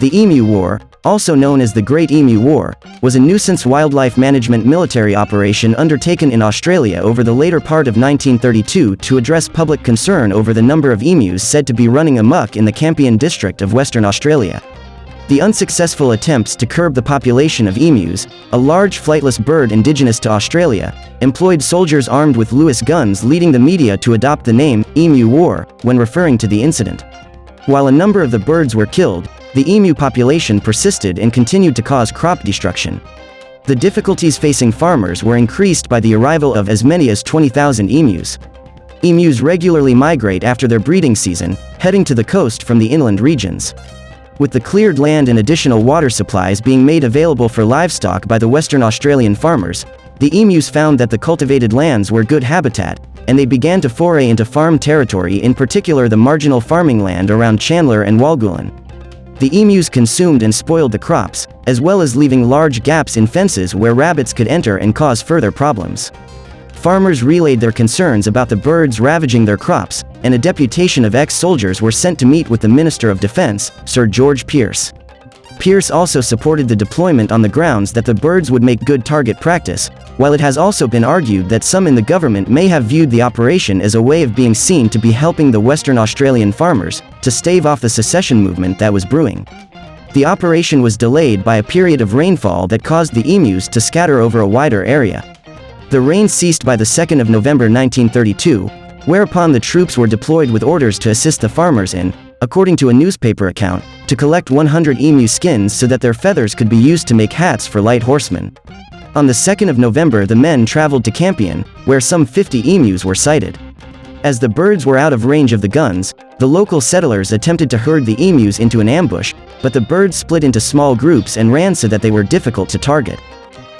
The Emu War, also known as the Great Emu War, was a nuisance wildlife management military operation undertaken in Australia over the later part of 1932 to address public concern over the number of emus said to be running amok in the Campion district of Western Australia. The unsuccessful attempts to curb the population of emus, a large flightless bird indigenous to Australia, employed soldiers armed with Lewis guns, leading the media to adopt the name Emu War when referring to the incident. While a number of the birds were killed, the emu population persisted and continued to cause crop destruction. The difficulties facing farmers were increased by the arrival of as many as 20,000 emus. Emus regularly migrate after their breeding season, heading to the coast from the inland regions. With the cleared land and additional water supplies being made available for livestock by the Western Australian farmers, the emus found that the cultivated lands were good habitat, and they began to foray into farm territory, in particular the marginal farming land around Chandler and Walgoolan. The emus consumed and spoiled the crops, as well as leaving large gaps in fences where rabbits could enter and cause further problems. Farmers relayed their concerns about the birds ravaging their crops, and a deputation of ex-soldiers were sent to meet with the Minister of Defence, Sir George Pearce. Pearce also supported the deployment on the grounds that the birds would make good target practice, while it has also been argued that some in the government may have viewed the operation as a way of being seen to be helping the Western Australian farmers to stave off the secession movement that was brewing. The operation was delayed by a period of rainfall that caused the emus to scatter over a wider area. The rain ceased by the 2nd of November 1932, whereupon the troops were deployed with orders to assist the farmers in, according to a newspaper account, to collect 100 emu skins so that their feathers could be used to make hats for light horsemen. On the 2nd of November the men traveled to Campion, where some 50 emus were sighted. As the birds were out of range of the guns, the local settlers attempted to herd the emus into an ambush, but the birds split into small groups and ran so that they were difficult to target.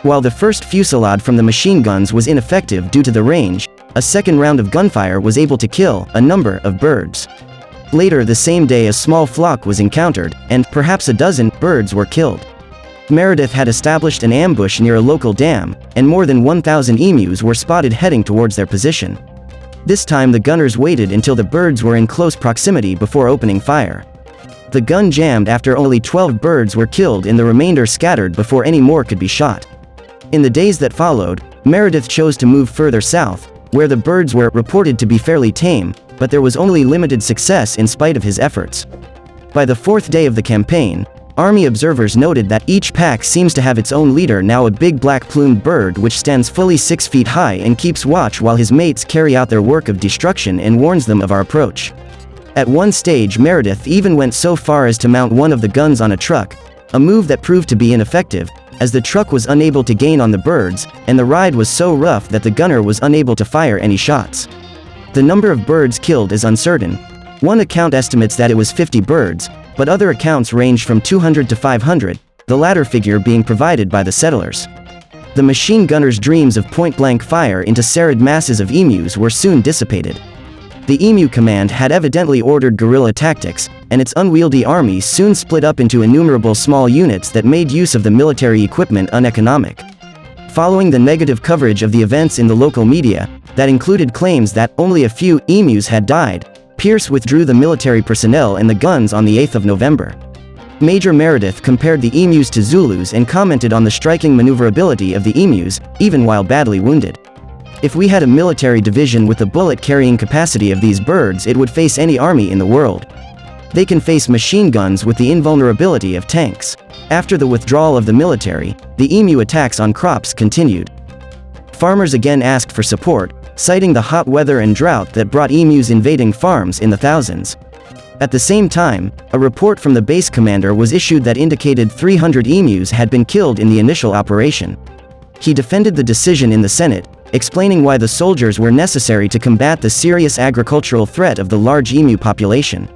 While the first fusillade from the machine guns was ineffective due to the range, a second round of gunfire was able to kill a number of birds. Later the same day a small flock was encountered, and perhaps a dozen birds were killed. Meredith had established an ambush near a local dam, and more than 1,000 emus were spotted heading towards their position. This time the gunners waited until the birds were in close proximity before opening fire. The gun jammed after only 12 birds were killed and the remainder scattered before any more could be shot. In the days that followed, Meredith chose to move further south, where the birds were reported to be fairly tame, but there was only limited success in spite of his efforts. By the 4th day of the campaign, Army observers noted that each pack seems to have its own leader, now a big black-plumed bird which stands fully 6 feet high and keeps watch while his mates carry out their work of destruction and warns them of our approach. At one stage Meredith even went so far as to mount one of the guns on a truck, a move that proved to be ineffective, as the truck was unable to gain on the birds, and the ride was so rough that the gunner was unable to fire any shots. The number of birds killed is uncertain. One account estimates that it was 50 birds, but other accounts range from 200 to 500, the latter figure being provided by the settlers. The machine gunners' dreams of point-blank fire into serried masses of emus were soon dissipated. The Emu Command had evidently ordered guerrilla tactics, and its unwieldy army soon split up into innumerable small units that made use of the military equipment uneconomic. Following the negative coverage of the events in the local media, that included claims that only a few emus had died, Pearce withdrew the military personnel and the guns on the 8th of November. Major Meredith compared the emus to Zulus and commented on the striking maneuverability of the emus, even while badly wounded. If we had a military division with the bullet-carrying capacity of these birds, it would face any army in the world. They can face machine guns with the invulnerability of tanks. After the withdrawal of the military, the emu attacks on crops continued. Farmers again asked for support, citing the hot weather and drought that brought emus invading farms in the thousands. At the same time, a report from the base commander was issued that indicated 300 emus had been killed in the initial operation. He defended the decision in the Senate, explaining why the soldiers were necessary to combat the serious agricultural threat of the large emu population.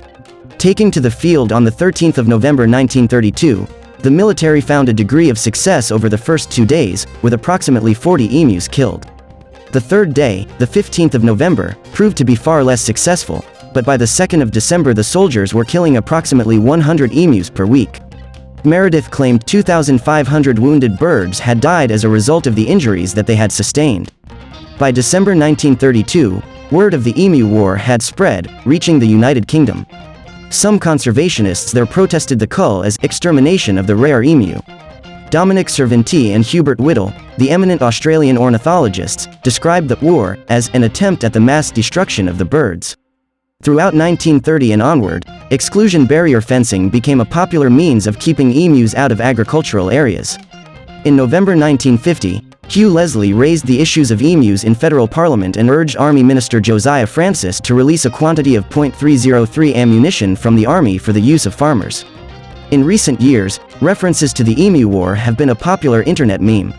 Taking to the field on the 13th of November 1932, the military found a degree of success over the first 2 days, with approximately 40 emus killed. The third day, the 15th of November, proved to be far less successful, but by the 2nd of December the soldiers were killing approximately 100 emus per week. Meredith claimed 2,500 wounded birds had died as a result of the injuries that they had sustained. By December 1932, word of the Emu War had spread, reaching the United Kingdom. Some conservationists there protested the cull as extermination of the rare emu. Dominic Cervanti and Hubert Whittle, the eminent Australian ornithologists, described the war as an attempt at the mass destruction of the birds. Throughout 1930 and onward, exclusion barrier fencing became a popular means of keeping emus out of agricultural areas. In November 1950, Hugh Leslie raised the issues of emus in federal parliament and urged Army Minister Josiah Francis to release a quantity of .303 ammunition from the Army for the use of farmers. In recent years, references to the Emu War have been a popular internet meme.